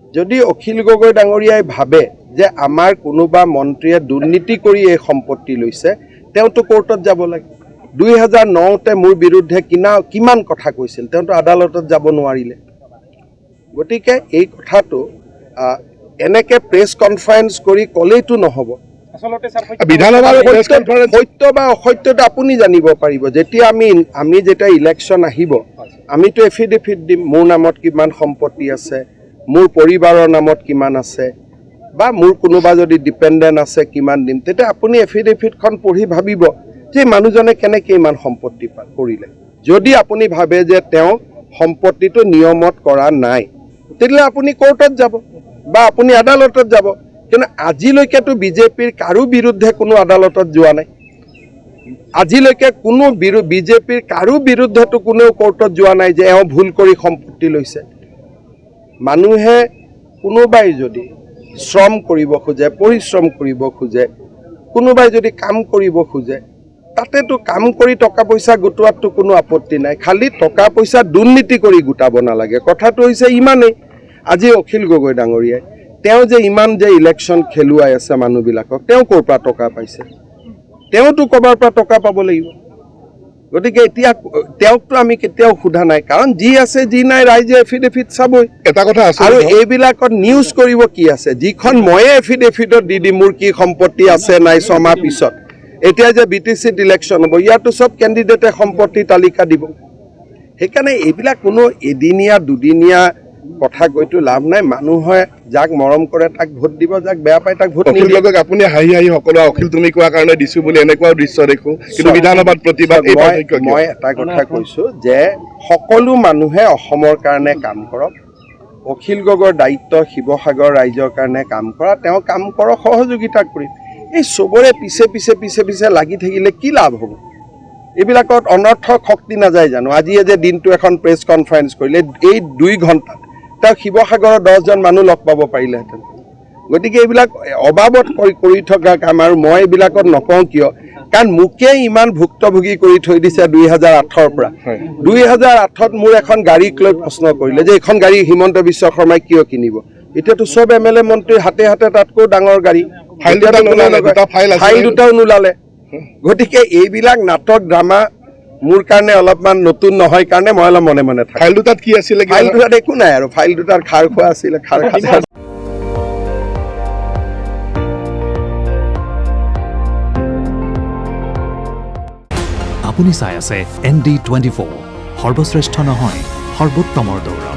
যদি অখিল গগৈ ডাঙৰীয়াই ভাবে যে আমাৰ কোনোবা মন্ত্ৰীয়ে দুৰ্নীতি কৰি এই সম্পত্তি লৈছে তেওঁতো কোৰ্টত যাব লাগে 2009তে মোৰ বিৰুদ্ধে কিমান কথা কৈছিল তেওঁতো আদালতত যাব নোৱাৰিলে গতিকে এই কথাটো এনেকে প্ৰেছ কনফাৰেন্স কৰি ক'লেইতো নহ'ব বিধানসভাৰ সত্য বা অসত্যটো আপুনি জানিব পাৰিব যেতিয়া আমি যেতিয়া ইলেকশ্যন আহিব আমিতো এফিডেভিট দিম মোৰ নামত কিমান সম্পত্তি আছে মোৰ পৰিবাৰৰ নামত কিমান আছে বা মোৰ কোনোবা যদি ডিপেণ্ডেণ্ট আছে কিমান দিম তেতিয়া আপুনি এফিডেভিটখন পঢ়ি ভাবিব যে মানুহজনে কেনেকৈ ইমান সম্পত্তি কৰিলে যদি আপুনি ভাবে যে তেওঁ সম্পত্তিটো নিয়মত কৰা নাই তেতিয়াহ'লে আপুনি কোৰ্টত যাব বা আপুনি আদালতত যাব কিন্তু আজিলৈকেতো বিজেপিৰ কাৰো বিৰুদ্ধে কোনো আদালতত যোৱা নাই আজিলৈকে কোনো বিজেপিৰ কাৰো বিৰুদ্ধেতো কোনেও কোৰ্টত যোৱা নাই যে এওঁ ভুল কৰি সম্পত্তি লৈছে মানুহে কোনোবাই যদি শ্ৰম কৰিব খোজে পৰিশ্ৰম কৰিব খোজে কোনোবাই যদি কাম কৰিব খোজে তাতেতো কাম কৰি টকা পইচা গোটোৱাটো কোনো আপত্তি নাই খালি টকা পইচা দুৰ্নীতি কৰি গোটাব নালাগে কথাটো হৈছে ইমানেই আজি অখিল গগৈ ডাঙৰীয়াই তেওঁ যে ইমান যে ইলেকশ্যন খেলুৱাই আছে মানুহবিলাকক তেওঁ ক'ৰ পৰা টকা পাইছে তেওঁতো ক'ৰবাৰ পৰা টকা পাব লাগিব গতিকে এতিয়া তেওঁকতো আমি কেতিয়াও সোধা নাই কাৰণ যি আছে যি নাই ৰাইজে এফিডেভিট চাবই এটা কথা আছে আৰু এইবিলাকত নিউজ কৰিব কি আছে যিখন ময়ে এফিডেভিটত দি দিম মোৰ কি সম্পত্তি আছে নাই ছমাহ পিছত এতিয়া যে বিটিচিত ইলেকশ্যন হ'ব ইয়াতো চব কেণ্ডিডেটে সম্পত্তি তালিকা দিব সেইকাৰণে এইবিলাক কোনো এদিনীয়া দুদিনীয়া কথা কৈতো লাভ নাই মানুহে যাক মৰম কৰে তাক ভোট দিব যাক বেয়া পায় তাক ভোট নিদিয়ে আপুনি হাঁহি হাঁহি সকলো অখিল তুমি কোৱাৰ কাৰণে দিছো বুলি এনেকুৱাও দৃশ্য দেখো কিন্তু বিধানসভাত প্ৰতিবাদ মই এটা কথা কৈছো যে সকলো মানুহে অসমৰ কাৰণে কাম কৰক অখিল গগৈৰ দায়িত্ব শিৱসাগৰ ৰাইজৰ কাৰণে কাম কৰা তেওঁ কাম কৰক সহযোগিতা কৰিম এই চবৰে পিছে লাগি থাকিলে কি লাভ হ'ব এইবিলাকত অনৰ্থক শক্তি নাযায় জানো আজিয়ে যে দিনটো এখন প্ৰেছ কনফাৰেন্স কৰিলে এই 2 ঘণ্টাত তেওঁ শিৱসাগৰৰ 10জন মানুহ লগ পাব পাৰিলেহেঁতেন গতিকে এইবিলাক অবাবত কৰি থকা কাম আৰু মই এইবিলাকত নকওঁ কিয় কাৰণ মোকে ইমান ভুক্তভোগী কৰি থৈ দিছে 2008ৰ পৰা 2008ত মোৰ এখন গাড়ীক লৈ প্ৰশ্ন কৰিলে যে এখন গাড়ী হিমন্ত বিশ্ব শৰ্মাই কিয় কিনিব এতিয়াতো চব এমএলএ মন্ত্ৰীৰ হাতে তাতকৈ ডাঙৰ গাড়ী ফাইল দুটাও নোলালে গতিকে এইবিলাক নাটক ড্ৰামা মোৰ কাৰণে অলপমান নতুন নহয় কাৰণে মই অলপ মনে মনে থাকোঁ ফাইল দুটাত কি আছিলে ফাইল দুটাত একো নাই আৰু ফাইল দুটাৰ খাৰ খোৱা আছিলে খাৰ খোৱা আপুনি চাই আছে ND24 সৰ্বশ্ৰেষ্ঠ নহয় সৰ্বোত্তমৰ দৌৰ